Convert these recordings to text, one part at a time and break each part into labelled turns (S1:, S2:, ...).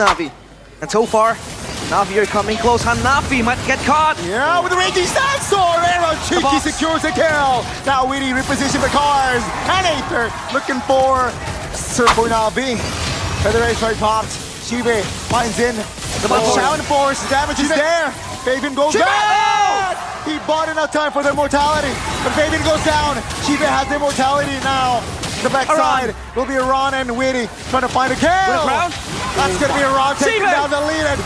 S1: NAVI. And so far, NAVI are coming close. NAVI might get caught.
S2: Yeah, with the raging sandstorm, arrow Cheeky secures a kill. Now Witty reposition for cars. And Aether looking for NAVI. Feather Edge right popped. Shive finds in. The Shaman Force, damage is there. Fabian goes down. He bought enough time for the mortality. But Fabian goes down. Shive has the mortality now. The backside will be Ron and Witty trying to find a kill. That's going to be Ron taking down the lead.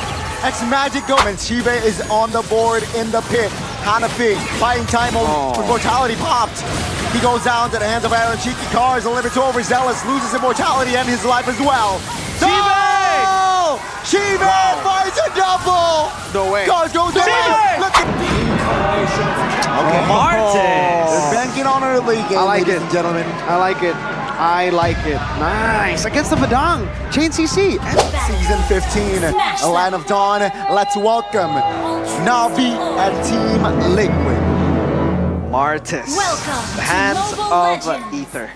S2: X-Magic go. And Shive is on the board in the pit. Hanafi, fighting time with mortality popped. He goes down to the hands of Aaron Cheeky. Cars, a little bit too overzealous, loses immortality and his life as well.
S1: Shive!
S2: Shive finds a double!
S1: No way.
S2: Go, look at... Okay,
S1: Martis!
S2: They're banking on an early game, ladies and gentlemen.
S3: I like it. I like it. Nice. Against the Padang. Chain CC.
S2: Season 15, a Land of Dawn. Let's welcome NAVI and Team Liquid.
S1: Martis.
S4: Welcome
S1: the hands
S4: to
S1: of
S4: Mobile Legends.
S1: Aether.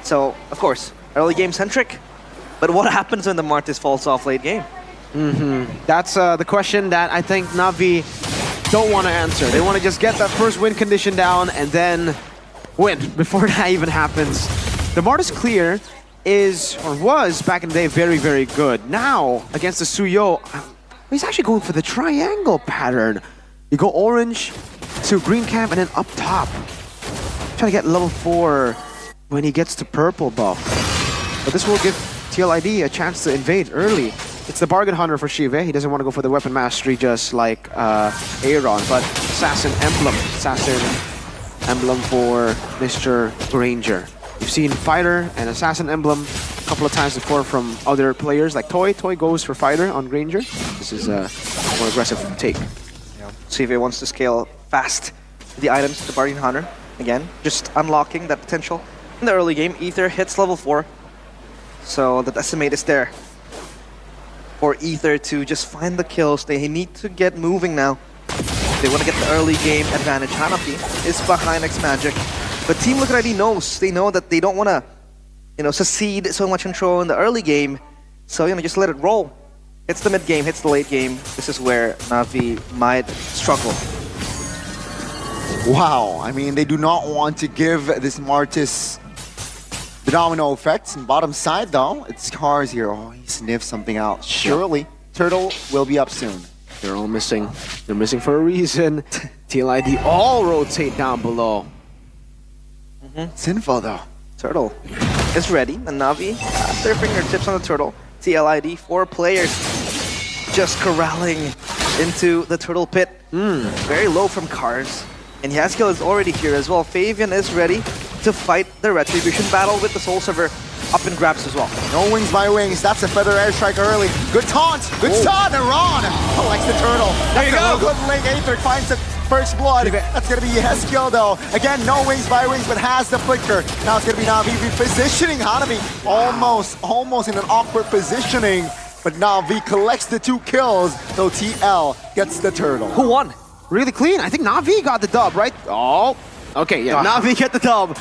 S1: So, of course, early game centric. But what happens when the Martis falls off late game?
S3: That's the question that I think NAVI don't want to answer. They want to just get that first win condition down and then win before that even happens. The Martis clear is, or was back in the day, very, very good. Now, against the Suyo, he's actually going for the triangle pattern. You go orange to green camp and then up top. Trying to get level 4 when he gets to purple buff. But this will give TLID a chance to invade early. It's the bargain hunter for Shive. He doesn't want to go for the weapon mastery just like Aaron, but assassin emblem for Mr. Granger. You've seen fighter and assassin emblem a couple of times before from other players like Toy. Toy goes for fighter on Granger. This is a more aggressive take.
S1: Yeah. Shive wants to scale fast the items, the bargain hunter. Again, just unlocking that potential in the early game. Aether hits level 4. So the decimate is there for Aether to just find the kills. They need to get moving now. They want to get the early game advantage. Hanafi is behind X-Magic. But Team Liquid already knows. They know that they don't want to, succeed so much control in the early game. So, just let it roll. Hits the mid game, hits the late game. This is where NAVI might struggle.
S2: Wow, I mean, they do not want to give this Martis the domino effect. And bottom side, though, it's Cars here. Oh, he sniffs something out. Surely, Turtle will be up soon.
S3: They're all missing. They're missing for a reason. TLID all rotate down below.
S2: Sinful, though.
S1: Turtle is ready, and NAVI has their fingertips on the Turtle. TLID, 4 players just corralling into the Turtle pit. Very low from Cars. And Yaskiel is already here as well. Fabian is ready to fight the Retribution battle with the Soul Server up and grabs as well.
S2: No wings by wings. That's a feather airstrike early. Good taunt. Good taunt. And Ron collects the Turtle.
S1: There you go.
S2: Good link. Aether finds the first blood. That's going to be Yaskiel, though. Again, no wings by wings, but has the flicker. Now it's going to be NAVI repositioning Hanabi. Almost in an awkward positioning. But NAVI collects the 2 kills, though TL gets the Turtle.
S1: Who won?
S3: Really clean. I think NAVI got the dub, right? Oh, okay, yeah. NAVI get the dub.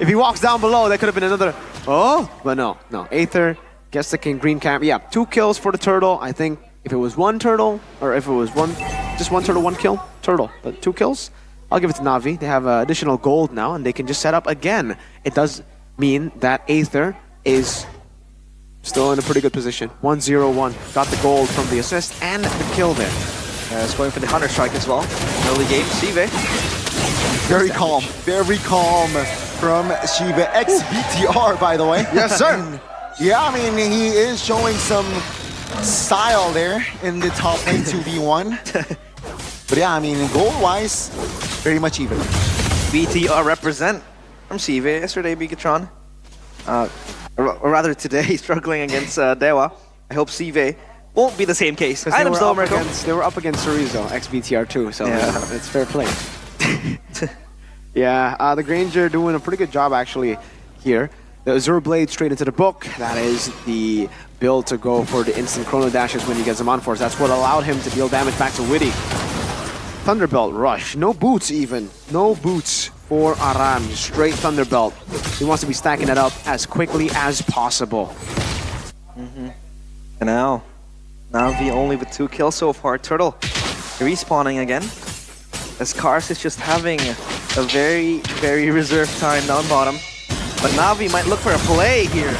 S3: If he walks down below, that could have been another. Oh, but no. Aether gets the green camp. Yeah, 2 kills for the Turtle. I think if it was 1 Turtle, or if it was just one Turtle, 1 kill, Turtle. But 2 kills, I'll give it to NAVI. They have additional gold now, and they can just set up again. It does mean that Aether is still in a pretty good position. 1-0-1. Got the gold from the assist and the kill there.
S1: It's going for the Hunter Strike as well. Early game, Shive.
S2: Very calm from Shiva. Ex-BTR, by the way.
S3: Yes, sir.
S2: Yeah, I mean, he is showing some style there in the top lane 2v1. But yeah, I mean, goal-wise, very much even.
S1: BTR represent from Shive. Yesterday, Bigatron. Or rather, today, struggling against Dewa. I hope Shive won't be the same case.
S3: They were up against Chorizo, ex-BTR too, so it's fair play. Yeah, the Granger doing a pretty good job actually here. The Azure Blade straight into the book. That is the build to go for the instant chrono dashes when he gets them on force. That's what allowed him to deal damage back to Witty. Thunderbelt rush. No boots even. No boots for Aram. Straight Thunderbelt. He wants to be stacking it up as quickly as possible.
S1: And now, Navi only with 2 kills so far. Turtle respawning again. As Cars is just having a very, very reserved time down bottom. But Navi might look for a play here.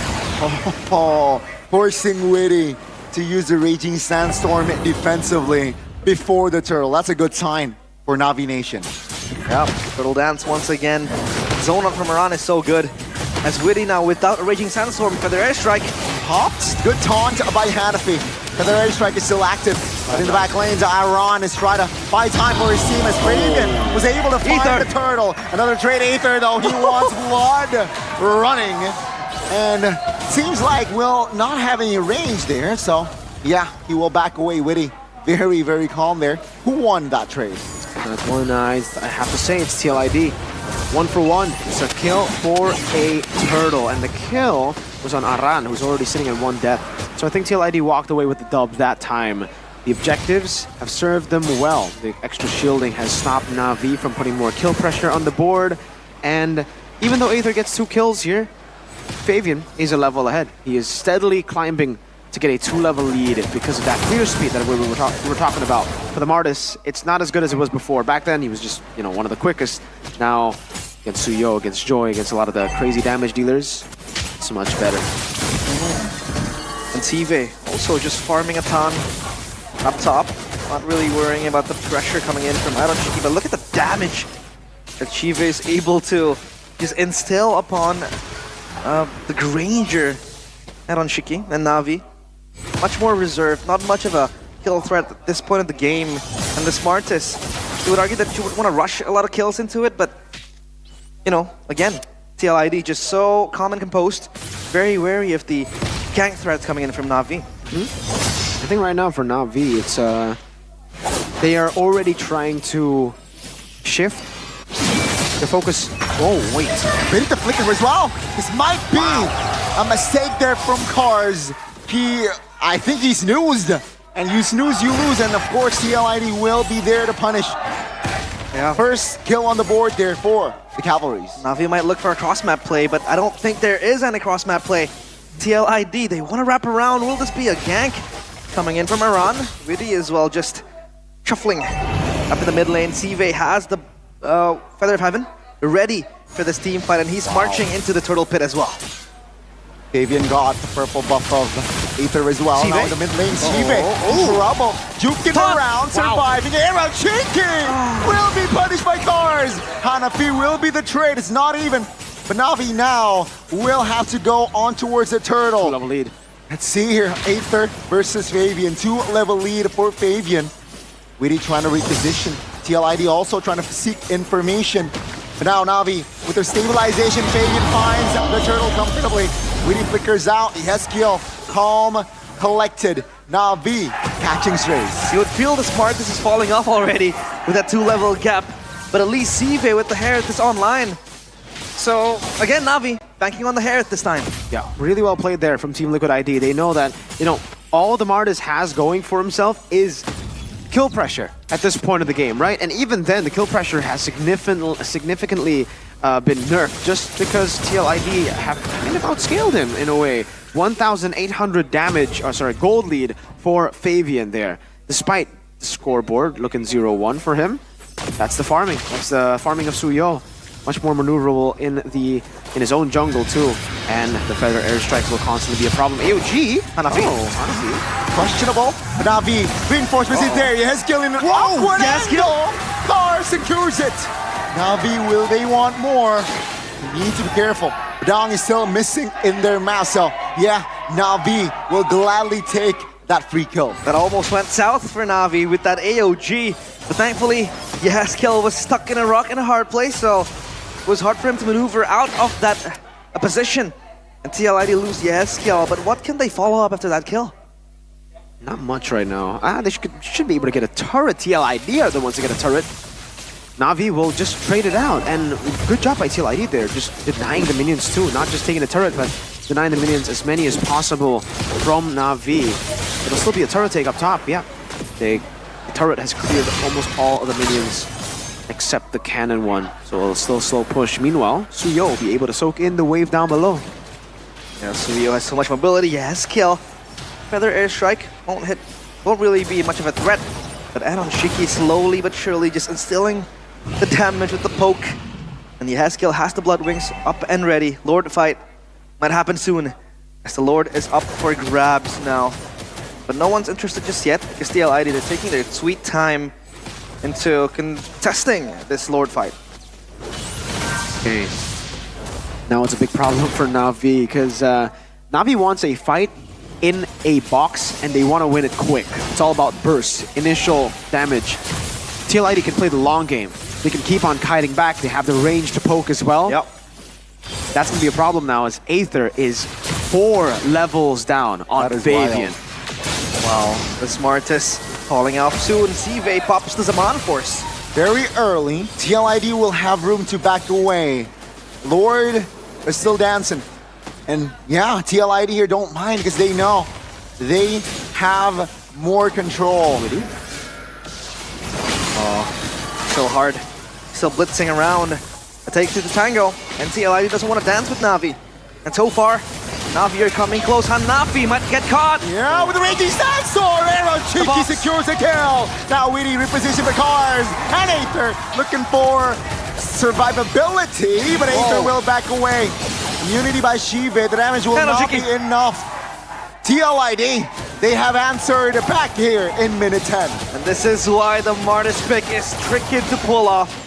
S2: Oh, forcing Witty to use the Raging Sandstorm defensively before the Turtle. That's a good sign for Navi Nation.
S1: Yep, Turtle Dance once again. Zone up from Iran is so good. As Witty now without a Raging Sandstorm for their airstrike.
S2: Popped. Good taunt by Hanafi. Their airstrike is still active. But in the back lanes, Iran is trying to buy time for his team as Fabian was able to find the Turtle. Another trade Aether though. He wants blood running. And seems like will not have any range there. So yeah, he will back away. Witty. Very, very calm there. Who won that trade?
S3: That one, I have to say it's TLID. 1 for 1. It's a kill for a Turtle. And the kill was on Aran, who's already sitting at 1 death. So I think TLID walked away with the dub that time. The objectives have served them well. The extra shielding has stopped Navi from putting more kill pressure on the board. And even though Aether gets 2 kills here, Fabian is a level ahead. He is steadily climbing to get a 2-level lead because of that clear speed that we were talking about. For the Martis, it's not as good as it was before. Back then, he was just, you know, one of the quickest. Now, against Suyo, against Joy, against a lot of the crazy damage dealers, it's much better.
S1: And TV also just farming a ton up top. Not really worrying about the pressure coming in from Iron Shiki, but look at the damage that Chive is able to just instill upon the Granger Iron Shiki and Navi. Much more reserved, not much of a kill threat at this point of the game. And the Smartest, you would argue that you would want to rush a lot of kills into it, but you know, again, TLID just so calm and composed, very wary of the gank threats coming in from Navi.
S3: I think right now for Navi, it's they are already trying to shift the focus. Oh wait,
S2: Bit the flicker as well. This might be a mistake there from Cars. I think he snoozed, and you snooze, you lose, and of course TLID will be there to punish.
S1: Yeah.
S2: First kill on the board there for the Cavalries.
S1: Navi might look for a cross-map play, but I don't think there is any cross-map play. TLID, they want to wrap around. Will this be a gank coming in from Iran? Witty as well, just shuffling up in the mid lane. Sive has the Feather of Heaven ready for this team fight, and he's marching into the Turtle Pit as well.
S2: Fabian got the purple buff of Aether as well. Now in the mid lane, Sive. Trouble. Juking around, surviving. Arrow cheeking! Will be punished by Cars. Hanafi will be the trade. It's not even. But Navi now will have to go on towards the Turtle.
S3: 2-level lead.
S2: Let's see here. Aether versus Fabian. 2-level lead for Fabian. Witty trying to reposition. TLID also trying to seek information. But now Navi, with their stabilization, Fabian finds the Turtle comfortably. Witty flickers out. He has skill. Calm, collected. Navi catching strays.
S1: You would feel the Smartest is falling off already with that 2-level gap. But at least Sive with the Hereth is online. So, again, Navi banking on the Hereth this time.
S3: Yeah, really well played there from Team Liquid ID. They know that, you know, all the Martis has going for himself is kill pressure at this point of the game, right? And even then, the kill pressure has significantly been nerfed just because TLID have kind of outscaled him in a way. 1,800 damage, gold lead for Fabian there. Despite the scoreboard looking 0-1 for him, that's the farming. That's the farming of Suyo. Much more maneuverable in his own jungle too. And the Feather airstrikes will constantly be a problem. AOG, Hanafi.
S2: Hanafi. Questionable. Navi, reinforcements is there. He has skill in an awkward angle. Car secures it. Navi, will they want more? You need to be careful. Dong is still missing in their mass. So yeah, Navi will gladly take that free kill.
S1: That almost went south for Navi with that AOG. But thankfully, Yaskill was stuck in a rock in a hard place, so it was hard for him to maneuver out of that position. And TLID lose Yaskill, but what can they follow up after that kill?
S3: Not much right now. They should be able to get a turret. TLID are the ones to get a turret. Navi will just trade it out, and good job by TLID there, just denying the minions too, not just taking the turret, but denying the minions as many as possible from Navi. It'll still be a turret take up top, yeah. The turret has cleared almost all of the minions except the cannon one, so it'll still slow push. Meanwhile, Suyo will be able to soak in the wave down below.
S1: Yeah, Suyo has so much mobility, Yaskill. Feather airstrike won't hit won't really be much of a threat. But Aaron Shiki slowly but surely just instilling the damage with the poke. And the Haskill has the Blood Wings up and ready. Lord fight might happen soon, as the Lord is up for grabs now. But no one's interested just yet, because TLID, they're taking their sweet time into contesting this Lord fight.
S3: Okay. Now it's a big problem for Navi, because Navi wants a fight in a box, and they want to win it quick. It's all about bursts, initial damage. TLID can play the long game. They can keep on kiting back. They have the range to poke as well.
S1: Yep.
S3: That's going to be a problem now, as Aether is 4 levels down on Fabian.
S1: Wow, the smartest falling off soon. Sive pops the Zaman Force.
S2: Very early, TLID will have room to back away. Lord is still dancing. And yeah, TLID here don't mind because they know they have more control.
S1: Oh, so hard. Still blitzing around. A take to the tango. And TLID doesn't want to dance with Navi. And so far, Navi are coming close. Hanafi might get caught.
S2: Yeah, with the raging sandstorm, Arrow Cheeky secures a kill. Now Weedy reposition for Cars. And Aether looking for survivability, but Aether will back away. Unity by Shive, the damage will not be enough. TLID, they have answered back here in minute 10.
S1: And this is why the Martis pick is tricky to pull off.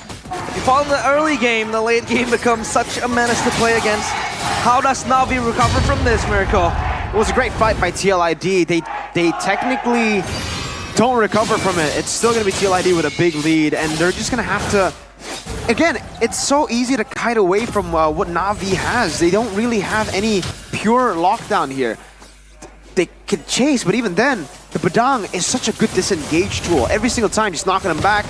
S1: If you fall in the early game, the late game becomes such a menace to play against. How does Navi recover from this, Miracle?
S3: It was a great fight by TLID. They technically don't recover from it. It's still going to be TLID with a big lead, and they're just going to have to... Again, it's so easy to kite away from what Navi has. They don't really have any pure lockdown here. They can chase, but even then, the Badang is such a good disengage tool. Every single time, just knocking them back,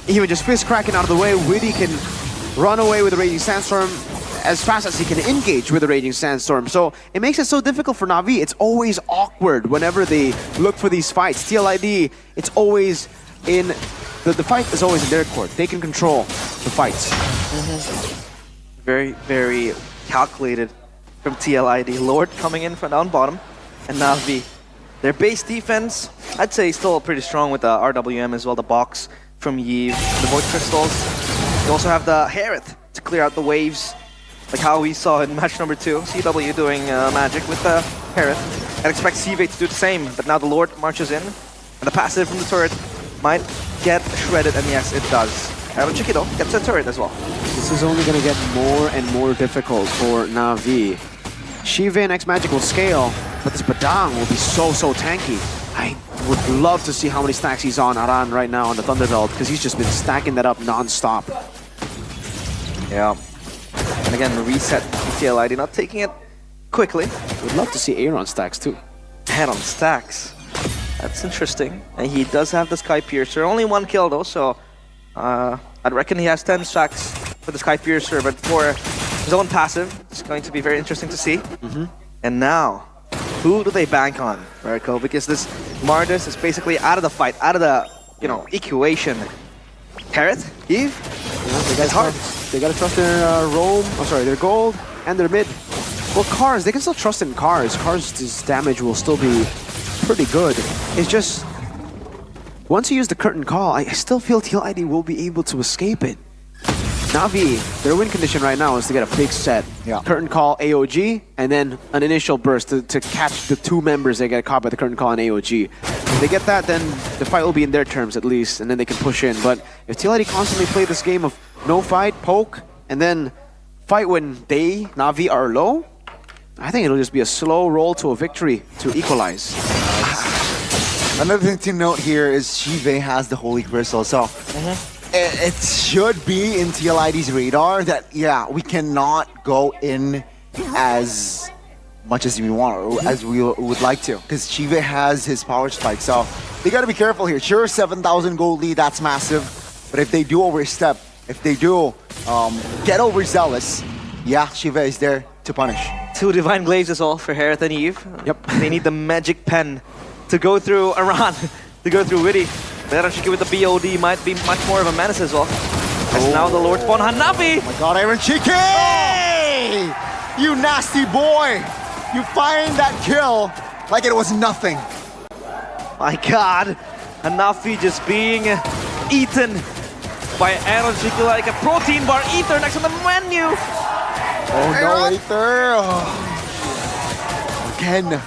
S3: even just fist cracking out of the way. Widdy can run away with the Raging Sandstorm as fast as he can engage with the Raging Sandstorm. So it makes it so difficult for Navi. It's always awkward whenever they look for these fights. TLID, it's always in... The fight is always in their court. They can control the fights.
S1: Very, very calculated from TLID. Lord coming in from down bottom, and Navi. Their base defense, I'd say, still pretty strong with the RWM as well. The box from Yves, the Void Crystals. You also have the Harith to clear out the waves, like how we saw in match number 2. CW doing magic with the Harith. I'd expect CV to do the same, but now the Lord marches in, and the passive from the turret might get shredded, and yes, it does. Chiquito gets a turret as well.
S3: This is only going to get more and more difficult for Navi. Shiva and X-Magic will scale, but this Badang will be so tanky. I would love to see how many stacks he's on Aran right now on the Thunderbelt, because he's just been stacking that up non-stop.
S1: Yeah. And again, the reset TLID not taking it quickly.
S3: Would love to see Aaron stacks too.
S1: Head on stacks. That's interesting. And he does have the Sky Piercer. Only 1 kill though, so I'd reckon he has 10 stacks for the Sky Piercer, but for his own passive, it's going to be very interesting to see. And now, who do they bank on, Miracle? Because this Martis is basically out of the fight, out of the, equation. Harith? Eve?
S3: Yeah, they gotta trust their their gold and their mid. Well, Cars, they can still trust in Cars. Cars' damage will still be pretty good. It's just, once you use the curtain call, I still feel TLID will be able to escape it. Navi, their win condition right now is to get a big set.
S2: Yeah.
S3: Curtain call, AOG, and then an initial burst to catch the 2 members that get caught by the curtain call and AOG. If they get that, then the fight will be in their terms at least, and then they can push in. But if TLID constantly play this game of no fight, poke, and then fight when they, Navi, are low, I think it'll just be a slow roll to a victory to equalize.
S2: Another thing to note here is Shive has the Holy Crystal, so it should be in TLID's radar that, yeah, we cannot go in as much as we want, or as we would like to, because Shive has his power spike, so they got to be careful here. Sure, 7,000 gold lead, that's massive, but if they do overstep, if they do get overzealous, yeah, Shive is there to punish.
S1: 2 Divine Glaives as well for Harith and Eve.
S3: Yep.
S1: They need the Magic Pen to go through Aran, to go through Widdy. Lerashiki with the BOD might be much more of a menace as well. As now the Lord spawn Hanafi!
S2: Oh my god, Aaron Cheeky! You nasty boy! You find that kill like it was nothing.
S1: My god. And NAVI just being eaten by Aaron Chicky like a protein bar. Ether next on the menu.
S2: Oh no, Aether! Again,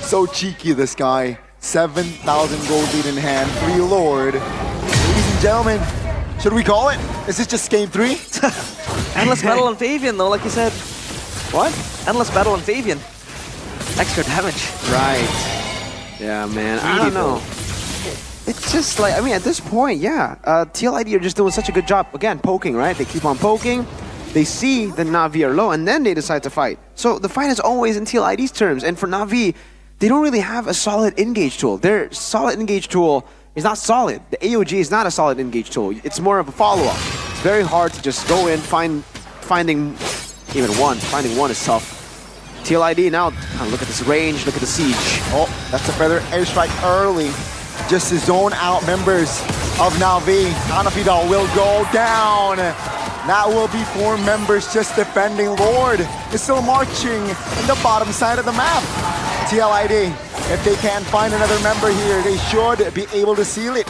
S2: so cheeky this guy. 7,000 gold lead in hand, 3 Lord. Ladies and gentlemen, should we call it? Is this just game 3?
S1: Endless battle on Fabian though, like you said.
S3: What?
S1: Endless battle on Fabian. Extra damage.
S3: Right. Yeah, man. I don't know. It's just like, I mean, at this point, yeah. TLID are just doing such a good job. Again, poking, right? They keep on poking. They see the Navi are low, and then they decide to fight. So the fight is always in TLID's terms. And for Navi, they don't really have a solid engage tool. Their solid engage tool is not solid. The AOG is not a solid engage tool. It's more of a follow-up. It's very hard to just go in, finding even one. Finding one is tough. TLID now, look at this range, look at the siege.
S2: Oh, that's a feather airstrike early. Just to zone out members of Navi. Hanafidal will go down. That will be 4 members just defending. Lord is still marching in the bottom side of the map. TLID, if they can't find another member here, they should be able to seal it.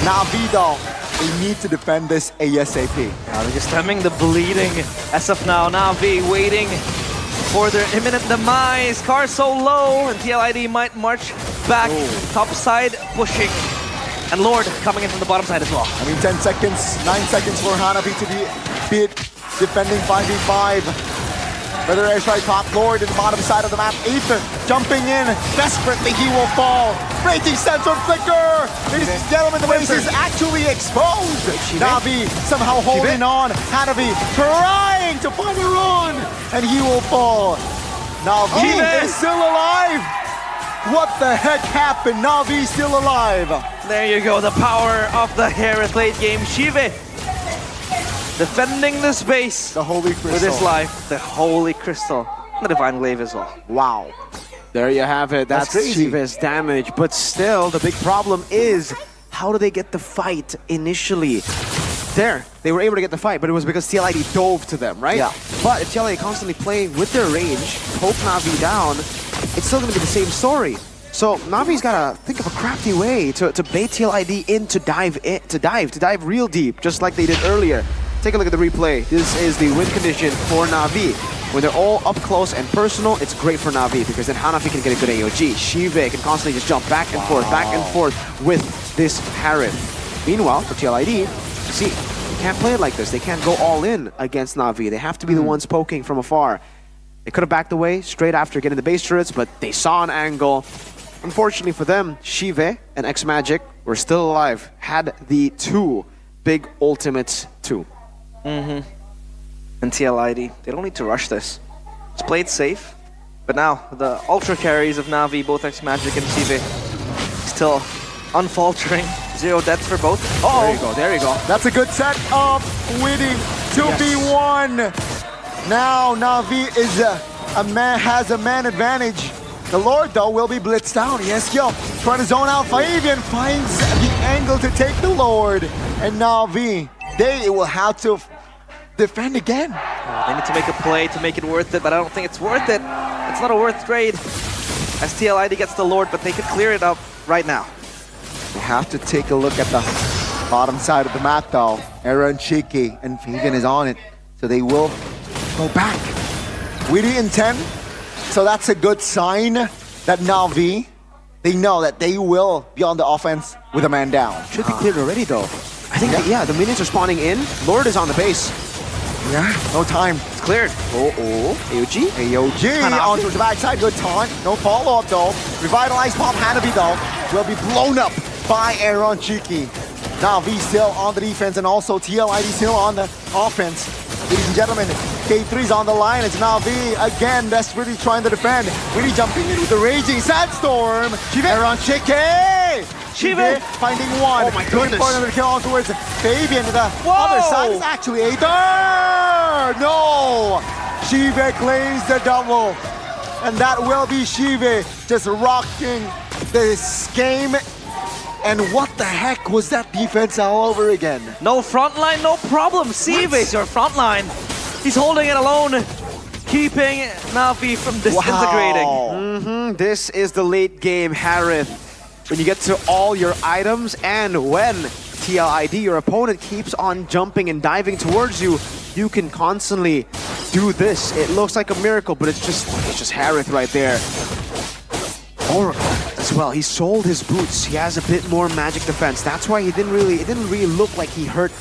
S2: Navidal, they need to defend this ASAP.
S1: They're just stemming the bleeding as of now. Navi waiting for their imminent demise. Car so low, and TLID might march back. Top side pushing. And Lord coming in from the bottom side as well.
S2: I mean, 10 seconds, 9 seconds for Hanabi to be beat, defending 5v5. Feather airstrike top, Lord in the bottom side of the map. Aether jumping in, desperately he will fall. Raging sensor flicker! Ladies and gentlemen, the race is actually exposed. Navi somehow holding on. Hanabi trying to find a run, and he will fall. Navi is still alive. What the heck happened? Navi still alive.
S1: There you go, the power of the Harith late game. Shive defending the space.
S2: The Holy Crystal.
S1: With his life. The Holy Crystal. The Divine Glaive as well.
S2: Wow.
S3: There you have it. That's
S2: crazy.
S3: Shiva's damage. But still, the big problem is, how do they get the fight initially? There, they were able to get the fight, but it was because TLID dove to them, right?
S2: Yeah.
S3: But if TLID constantly play with their range, poke Navi down, it's still going to be the same story. So Navi's got to think of a crafty way to bait TLID in to dive real deep, just like they did earlier. Take a look at the replay. This is the win condition for Navi. When they're all up close and personal, it's great for Navi because then Hanafi can get a good AOG. Shive can constantly just jump back and forth with this Harith. Meanwhile, for TLID, see, they can't play it like this. They can't go all in against Navi. They have to be the ones poking from afar. They could have backed away straight after getting the base turrets, but they saw an angle. Unfortunately for them, Shive and X-Magic were still alive, had the 2 big ultimates too.
S1: And TLID, they don't need to rush this. It's played safe, but now the ultra carries of Navi, both X-Magic and Shive, still unfaltering. 0 deaths for both.
S3: There you go.
S2: That's a good set of winning 2v1. Now Navi is has a man advantage. The Lord though will be blitzed down. Yes, trying to zone out. Fabian finds the angle to take the Lord, and Navi, they will have to defend again.
S1: They need to make a play to make it worth it, but I don't think it's worth it. It's not a worth trade as TLID gets the Lord, but they could clear it up right now.
S2: We have to take a look at the bottom side of the map though. Aaron Cheeky and Fabian is on it, so they will go back. Witty in 10, so that's a good sign that Navi, they know that they will be on the offense with a man down.
S3: Should be cleared already though. I think the minions are spawning in. Lord is on the base.
S2: Yeah, no time.
S1: It's cleared.
S3: AOG?
S2: AOG onto the backside, good taunt. No follow-up though. Revitalized Pop Hanabi though will be blown up by Aaron Cheeky. Navi still on the defense and also TLID still on the offense. Ladies and gentlemen, K3's on the line. It's Navi again desperately trying to defend. Really jumping in with the Raging Sandstorm. Aaron Cheeky! Shive finding one.
S3: Oh my goodness.
S2: For another kill on towards Fabian. The other side is actually Aether! No! Shive claims the double. And that will be Shive just rocking this game. And what the heck was that defense all over again?
S1: No front line, no problem. Sive is your front line. He's holding it alone, keeping Navi from disintegrating.
S3: This is the late game Harith. when you get to all your items and when TLID, your opponent, keeps on jumping and diving towards you, you can constantly do this. It looks like a miracle, but it's just Harith right there. Oracle as well. He sold his boots. He has a bit more magic defense. That's why it didn't really look like he hurt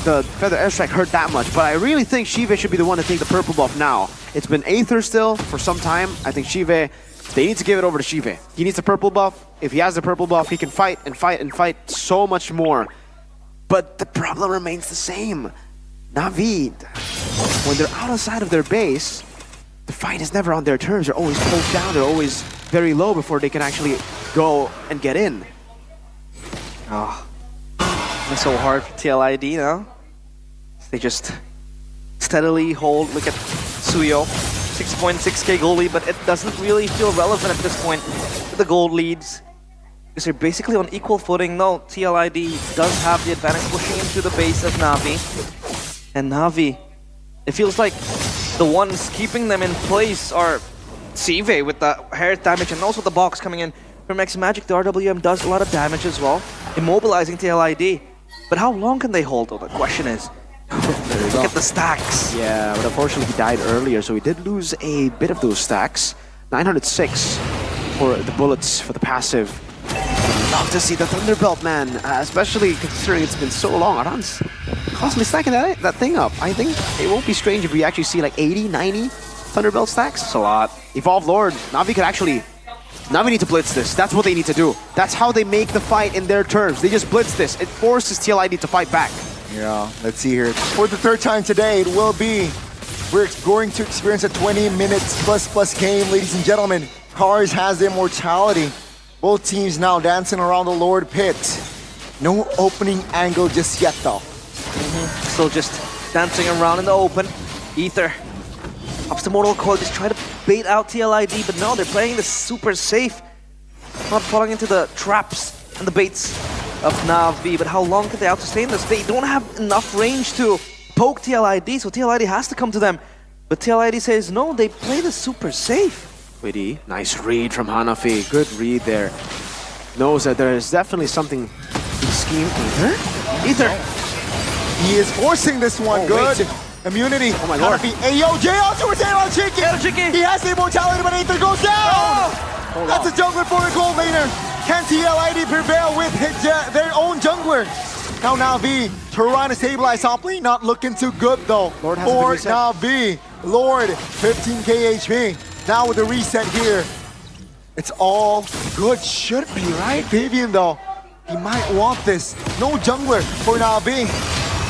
S3: the Feather Airstrike hurt that much. But I really think Shive should be the one to take the purple buff now. It's been Aether still for some time. I think Shive, they need to give it over to Shive. He needs the purple buff. If he has the purple buff, he can fight and fight and fight so much more. But the problem remains the same. Navi, when they're outside of their base, the fight is never on their terms. They're always pulled down. They're always very low before they can actually go and get in.
S1: Oh, it's so hard for TLID now. They just steadily hold. Look at Suyo, 6.6k goal lead, but it doesn't really feel relevant at this point with the gold leads. Because they're basically on equal footing. No, TLID does have the advantage pushing into the base of Navi. And Navi, it feels like the ones keeping them in place are Sive with the hair damage and also the box coming in from X Magic. The RWM does a lot of damage as well, immobilizing TLID. But how long can they hold though? The question is. Look at the stacks.
S3: Yeah, but unfortunately he died earlier, so he did lose a bit of those stacks. 906 for the bullets for the passive. I'd love to see the Thunderbelt, man, especially considering it's been so long. Aran's constantly stacking that thing up. I think it won't be strange if we actually see like 80, 90 Thunderbelt stacks.
S1: It's a lot.
S3: Evolved Lord, Navi could actually... Navi need to blitz this. That's what they need to do. That's how they make the fight in their terms. They just blitz this. It forces TLID to fight back.
S2: Yeah, let's see here. For the third time today, it will be. We're going to experience a 20 minutes plus game, ladies and gentlemen. Cars has their immortality. Both teams now dancing around the Lord pit. No opening angle just yet, though.
S1: Still just dancing around in the open. Ether ups to Mortal Coil, just try to bait out TLID, but no, they're playing this super safe. Not falling into the traps and the baits of Navi, but how long can they out-sustain this? They don't have enough range to poke TLID, so TLID has to come to them. But TLID says no, they play this super safe.
S3: Witty, nice read from Hanafi. Good read there. Knows that there is definitely something to scheme.
S1: Ether.
S2: He is forcing this one. Good.
S3: Wait.
S2: Immunity.
S3: Oh my lord.
S2: Ayo, JL towards Aero Chicken. He has the immortality, but Aether goes down. That's a jungler for the gold laner. Can TLID prevail with their own jungler? Now Navi trying to stabilize top lane, not looking too good though.
S3: Lord has
S2: for
S3: a reset.
S2: Navi. Lord, 15k HP. Now with the reset here, it's all good. Should be, right? Fabian though, he might want this. No jungler for Navi.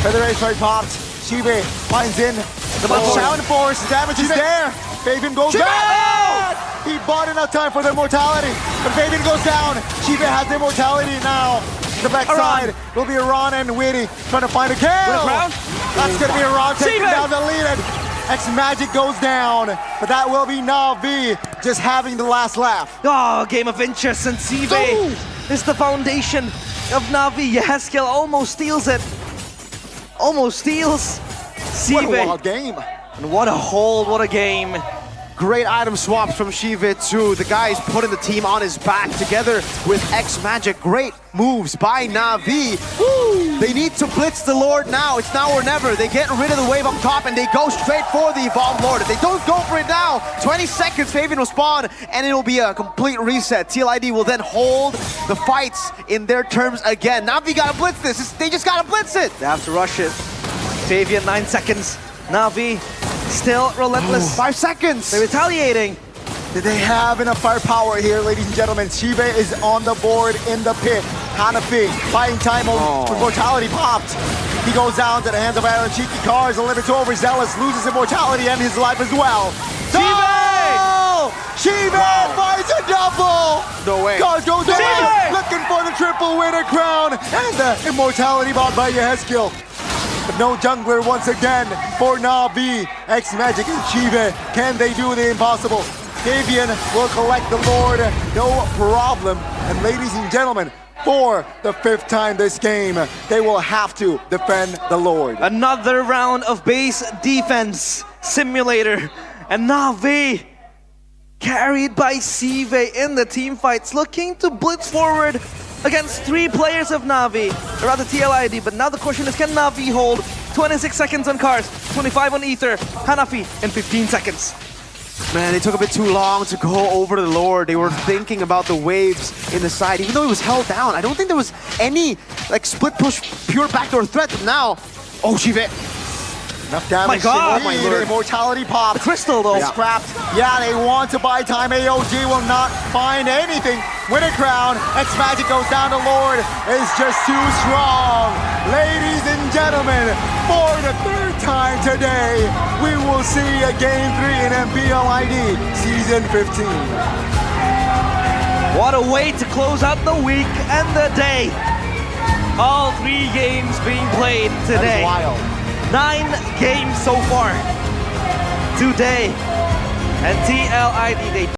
S2: Feather Airstrike popped. Shive finds in. The Shaman Force, the damage is there. Fabian goes down. He bought enough time for the immortality, but Fabian goes down. Shive has the immortality now. The backside will be Aran and Witty trying to find a kill. That's going to be Aran taking down the lead. X Magic goes down, but that will be Navi just having the last laugh.
S1: Oh, game of interest, and Sive is the foundation of Navi. Yaskill almost steals it. Almost steals Sive.
S2: What a wild game.
S1: And what a hold, what a game.
S3: Great item swaps from Shiva too. The guys putting the team on his back together with X Magic. Great moves by Navi. Woo! They need to blitz the Lord now. It's now or never. They get rid of the wave up top and they go straight for the Evolved Lord. If they don't go for it now, 20 seconds, Fabian will spawn and it'll be a complete reset. TLID will then hold the fights in their terms again. Navi gotta blitz this. They just gotta blitz it.
S1: They have to rush it. Fabian, 9 seconds. Navi still relentless.
S3: 5 seconds.
S1: They're retaliating.
S2: Did they have enough firepower here, ladies and gentlemen? Shiva is on the board in the pit. Hanafi, buying time with mortality popped. He goes down to the hands of Aaron. Cheeky Cars, a limit to overzealous, loses immortality and his life as well.
S1: Shiva!
S2: Shiva finds a double!
S3: No way.
S2: Cars goes down, looking for the triple winner crown. And the immortality bought by Yaskill. But no jungler once again for Navi. X Magic and Shiva. Can they do the impossible? Fabian will collect the Lord, no problem. And ladies and gentlemen, for the 5th time this game, they will have to defend the Lord.
S1: Another round of base defense simulator. And Navi carried by Sive in the team fights, looking to blitz forward against 3 players of Navi, or rather TLID, but now the question is, can Navi hold 26 seconds on Cars, 25 on Ether, Hanafi in 15 seconds?
S3: Man, they took a bit too long to go over to the Lord. They were thinking about the waves in the side, even though it was held down. I don't think there was any like split push, pure backdoor threat. But now, oh, Shive.
S2: Enough damage.
S1: My God,
S2: my
S1: my lord.
S2: Immortality pop.
S1: The crystal though.
S2: Scrapped. Yeah, they want to buy time. AOG will not find anything. Win a crown. X Magic goes down to Lord. It's just too strong. Ladies and gentlemen, for the 3rd time today, we will see a Game 3 in MPL ID Season 15.
S1: What a way to close out the week and the day. All 3 games being played today.
S2: That is wild.
S1: 9 games so far today. And TLID, they